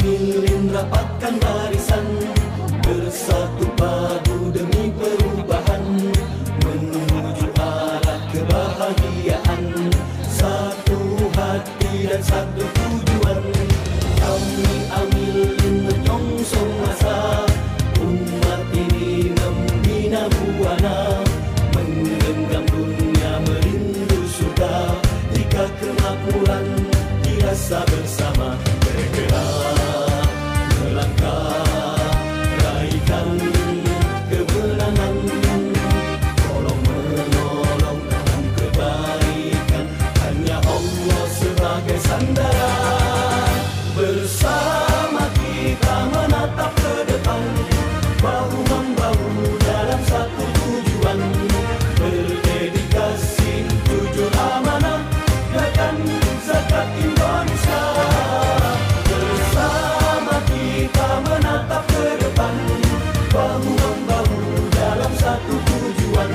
amilin rapatkan barisan, bersatu padu demi perubahan, menuju arah kebahagiaan, satu hati dan satu tujuan. Kami amilin menyongsong masa, umat ini membina buana, menggenggam dunia merindu surga, jika kemakmuran dirasa bersama. Bergerak, melangkah, raihkan kemenangan, tolong menolong dalam kebaikan, hanya Allah sebagai sandara. Bersama kita menatap ke depan, bahu membahu dalam satu tujuan, berdedikasi, jujur amanah, gerakan zakat Indonesia. Bersama kita menatap ke depan, bahu membahu dalam satu tujuan,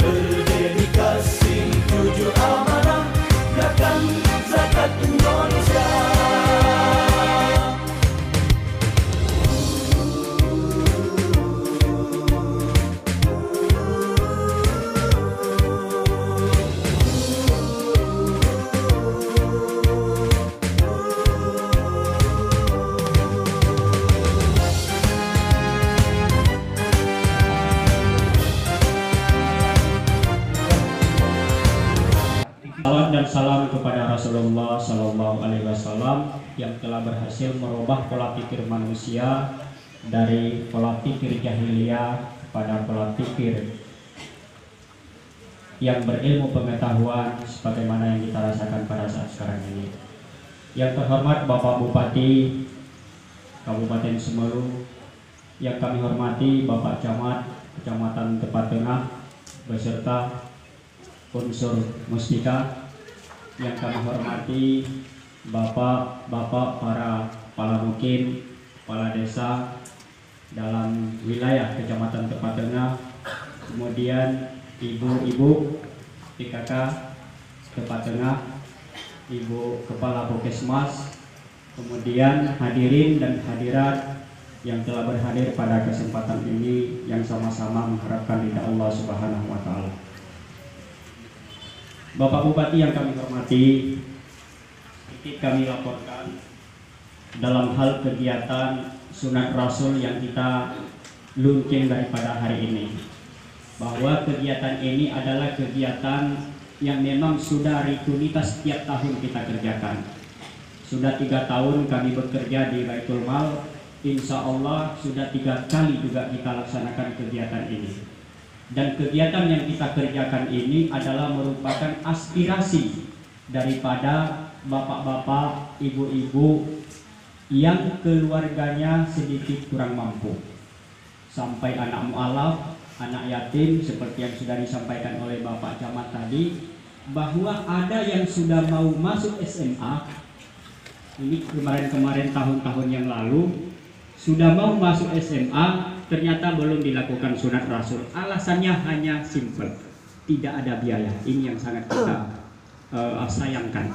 berdedikasi, jujur amanah, gerakan zakat Indonesia. Salam dan salam kepada Rasulullah Sallallahu Alaihi Wasallam yang telah berhasil merubah pola pikir manusia dari pola pikir jahiliyah kepada pola pikir yang berilmu pengetahuan sebagaimana yang kita rasakan pada saat sekarang ini. Yang terhormat Bapak Bupati Kabupaten Semeru, yang kami hormati Bapak Camat Kecamatan Tepat Tengah beserta unsur Mustika, yang kami hormati bapak-bapak para kepala mukim, kepala desa dalam wilayah Kecamatan Tepat Tengah, kemudian ibu-ibu PKK Tepat Tengah, ibu kepala Puskesmas, kemudian hadirin dan hadirat yang telah berhadir pada kesempatan ini, yang sama-sama mengharapkan ridha Allah Subhanahu wa Ta'ala. Bapak Bupati yang kami hormati, sedikit kami laporkan dalam hal kegiatan sunat Rasul yang kita launching daripada hari ini, bahwa kegiatan ini adalah kegiatan yang memang sudah rutinitas setiap tahun kita kerjakan. Sudah 3 tahun kami bekerja di Baitul Mal, insya Allah sudah 3 kali juga kita laksanakan kegiatan ini. Dan kegiatan yang kita kerjakan ini adalah merupakan aspirasi daripada bapak-bapak, ibu-ibu yang keluarganya sedikit kurang mampu, sampai anak mu'alaf, anak yatim, seperti yang sudah disampaikan oleh Bapak Camat tadi, bahwa ada yang sudah mau masuk SMA. Ini kemarin-kemarin tahun-tahun yang lalu sudah mau masuk SMA, ternyata belum dilakukan sunat Rasul. Alasannya hanya simple, tidak ada biaya. Ini yang sangat kita sayangkan.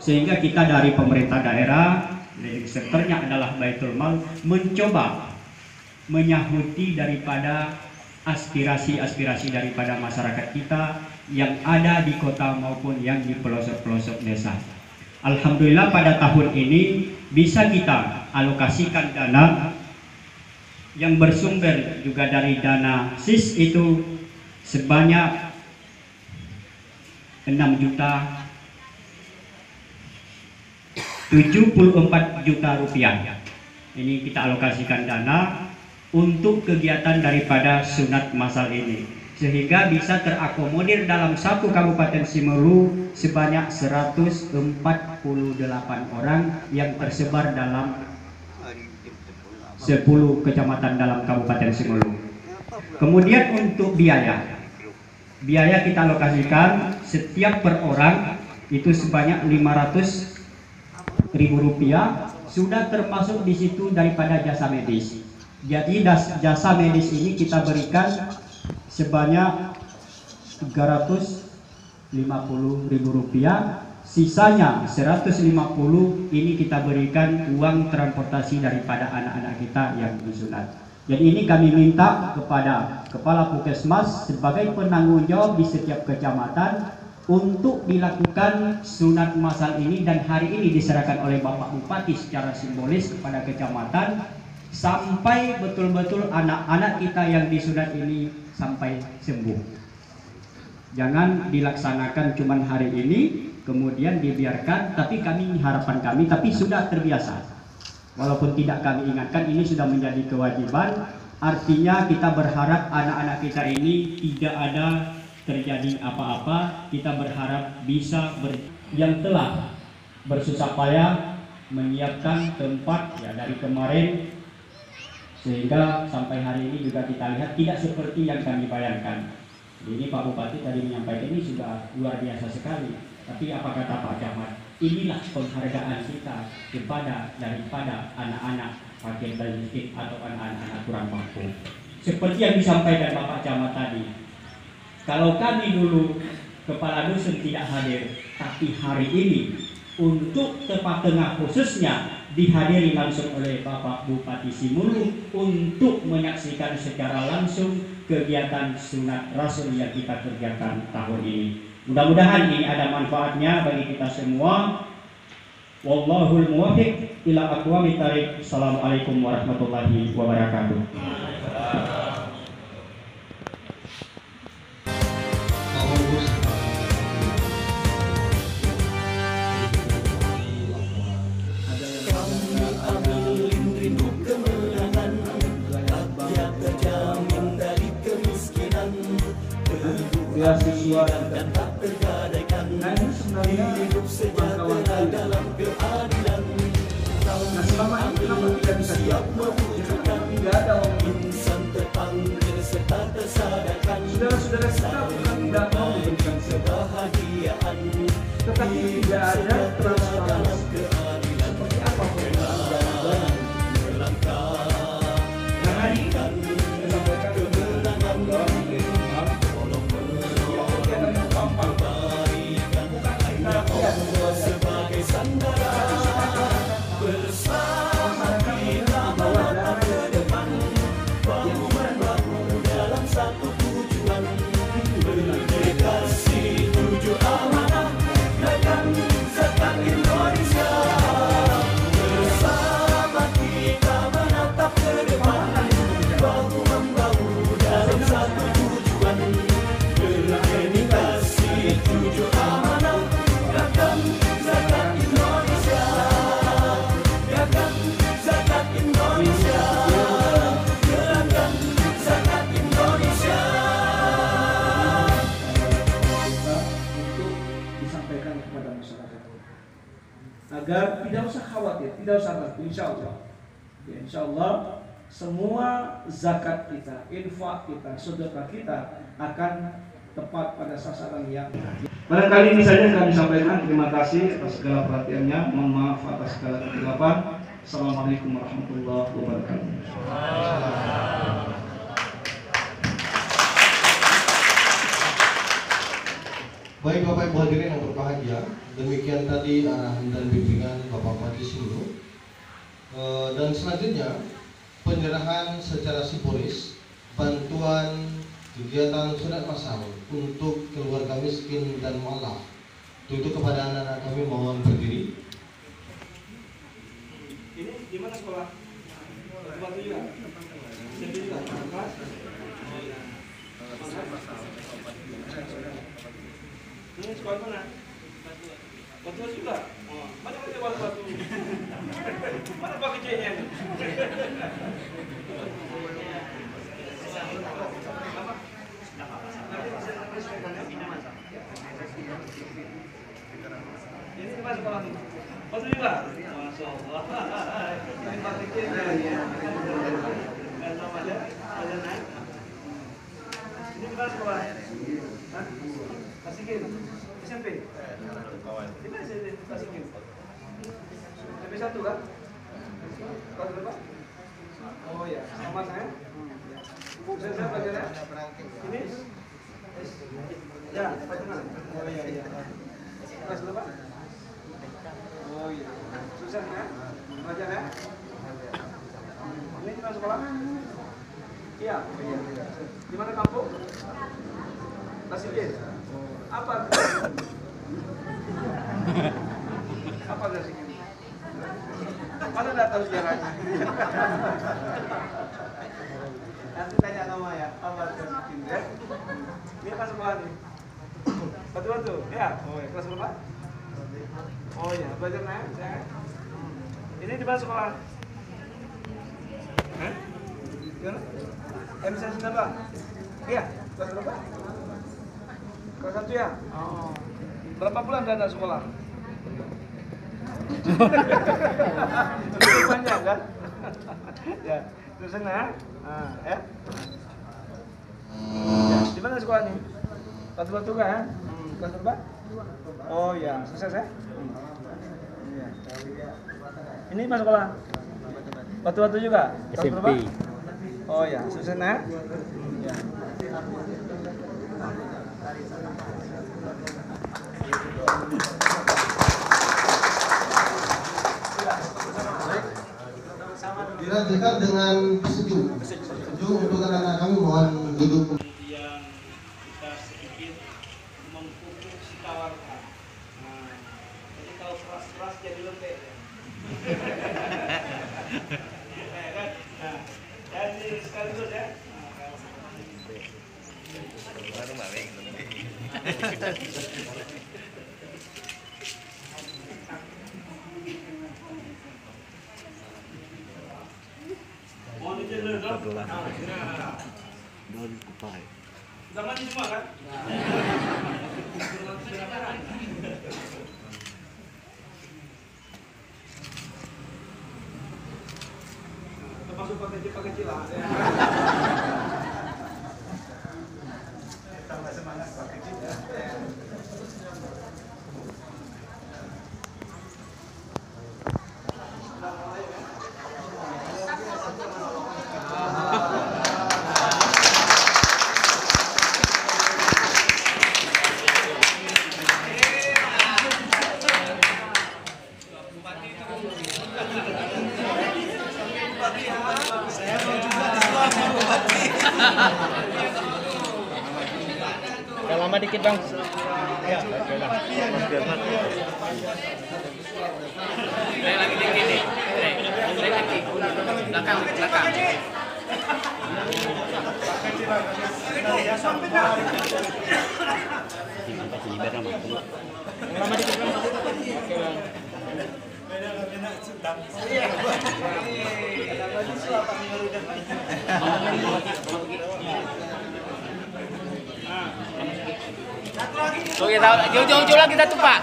Sehingga kita dari pemerintah daerah, sektornya adalah Baitul Mal, mencoba menyahuti daripada aspirasi-aspirasi daripada masyarakat kita yang ada di kota maupun yang di pelosok-pelosok desa. Alhamdulillah pada tahun ini bisa kita alokasikan dana yang bersumber juga dari dana SIS itu sebanyak 6.074 juta rupiah. Ini kita alokasikan dana untuk kegiatan daripada sunat masal ini, sehingga bisa terakomodir dalam satu Kabupaten Semeru sebanyak 148 orang yang tersebar dalam 10 kecamatan dalam Kabupaten Semeru. Kemudian untuk biaya kita alokasikan setiap per orang itu sebanyak 500.000 rupiah, sudah termasuk di situ daripada jasa medis. Jadi jasa medis ini kita berikan sebanyak 350.000 rupiah, Sisanya 150 ini kita berikan uang transportasi daripada anak-anak kita yang disunat. Jadi ini kami minta kepada Kepala Puskesmas sebagai penanggung jawab di setiap kecamatan untuk dilakukan sunat massal ini, dan hari ini diserahkan oleh Bapak Bupati secara simbolis kepada kecamatan sampai betul-betul anak-anak kita yang disunat ini sampai sembuh. Jangan dilaksanakan cuman hari ini kemudian dibiarkan, tapi harapan kami tapi sudah terbiasa. Walaupun tidak kami ingatkan, ini sudah menjadi kewajiban. Artinya kita berharap anak-anak kita ini tidak ada terjadi apa-apa. Kita berharap bisa yang telah bersusah payah menyiapkan tempat ya dari kemarin, sehingga sampai hari ini juga kita lihat tidak seperti yang kami bayangkan. Ini Pak Bupati tadi menyampaikan ini sudah luar biasa sekali. Tapi apa kata Pak Camat? Inilah penghargaan kita daripada anak-anak fakir dan miskin atau anak-anak kurang mampu. Seperti yang disampaikan Bapak Camat tadi, kalau kami dulu kepala dusun tidak hadir, tapi hari ini untuk Tepak Tengah khususnya dihadiri langsung oleh Bapak Bupati Simulu untuk menyaksikan secara langsung kegiatan sunat Rasul yang kita kerjakan tahun ini. Mudah-mudahan ini ada manfaatnya bagi kita semua. Wallahul muwaffiq ila aqwamit thariq. Assalamualaikum warahmatullahi wabarakatuh. Beasiswa dan tak tergadaikan. Nah, ini sebenarnya hidup sejahtera dalam keadilan. Nah, selama ini kenapa tidak bisa siap mewujudkan? Tidak ada orang insan terpanggil serta tersadarkan. Saudara-saudara kita bukan tidak mau memberikan kebahagiaan, tetapi tidak ada transparansi keadilan. Seperti apa pengajaran melangkah menarikan kemenangan sebagai sandara bersama kita melangkah ke depan, bahu-membahu dalam satu tujuan, berdedikasi tujuh amanah dagang zakat Indonesia. Bersama kita menatap ke depan, bahu-membahu dalam satu tujuan, berdedikasi tujuh amanah dagang zakat Indonesia, dagang zakat Indonesia, dagang zakat Indonesia. Untuk disampaikan kepada masyarakat agar tidak usah khawatir, tidak usah ragu. Insya Allah semua zakat kita, infak kita, sedekah kita akan tepat pada sasaran yang. Barangkali ini saja kami sampaikan. Terima kasih atas segala perhatiannya. Mohon maaf atas segala kekeliruan. Assalamualaikum warahmatullahi wabarakatuh. Baik Bapak Ibu hadirin yang berbahagia, demikian tadi arahan dan bimbingan Bapak Bupati Simulu. Dan selanjutnya penyerahan secara simbolis bantuan kegiatan sunat massal untuk keluarga miskin dan mualaf. Untuk kepada anak-anak kami mohon berdiri. Ini di mana sekolah? Batu juga. Sendiri juga. Kelas? Ini sekolah mana? Batu juga. Oh, mana batu? Mana Pak kecilnya? Ini di mana sekolah ini? Batu juga. Masya Allah. Ini Pak kecilnya. Nggak sama aja. Ada naik. Ini di mana sekolah? Hah? Pasikin. SMP. Di mana sih Pasikin? SMP 1 kan? Kelas berapa? Oh ya, sama saya. Bisa saya belajar ya? Ini? Ya, Pak Tengah. Oh iya. Kelas berapa? Susah ya? Belajar ya? Ini kita sekolah? Iya. Di mana kampung? Tasikmalaya. Apa? Apa Tasikmalaya? Mana nggak tahu sejarahnya? Nanti tanya nama ya. Apa Tasikmalaya? Ini pas sekolah nih. Batu-batu? Ya. Oh ya, kelas berapa? Oh ya, belajar naik ya. Ini di mana sekolah? Hah? Gimana? MC Sinabang? Iya, kelas berapa? Kelas 1 ya? Oh. Berapa bulan Anda sekolah? Panjang kan? Ya, terus sana. Nah, ya. Di mana sekolah nih? Batu-batu kan? Kelas berapa? Oh ya, sukses ya? Iya. Ini mas sekolah? Batu-batu juga? Kelas berapa? Oh ya, sukses ya? Ya. Dekat dengan sejuk untuk anak-anak kami mohon duduk. Kemudian kita sedikit mempupuk si tawarkan. Nah, jadi kalau keras-keras jadi lembek. Nah, jadi sekaligus ya. Mohon izin dulu dong. Udah mandi semua kan? Termasuk pakai lah. Tambah semangat pakai cila. Udah lama dikit bang. Ya, oke lah. Lagi dikit nih. Lagi. Belakang. Lama dikit bang. Oke bang. So kita jauh-jauh lagi satu Pak.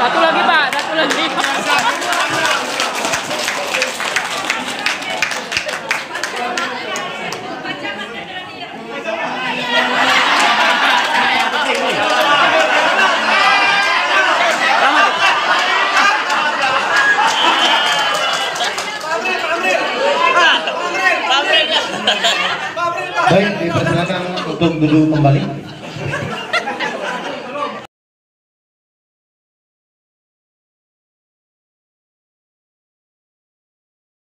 Satu lagi Pak, satu lagi. Baik, dipersilakan untuk duduk kembali.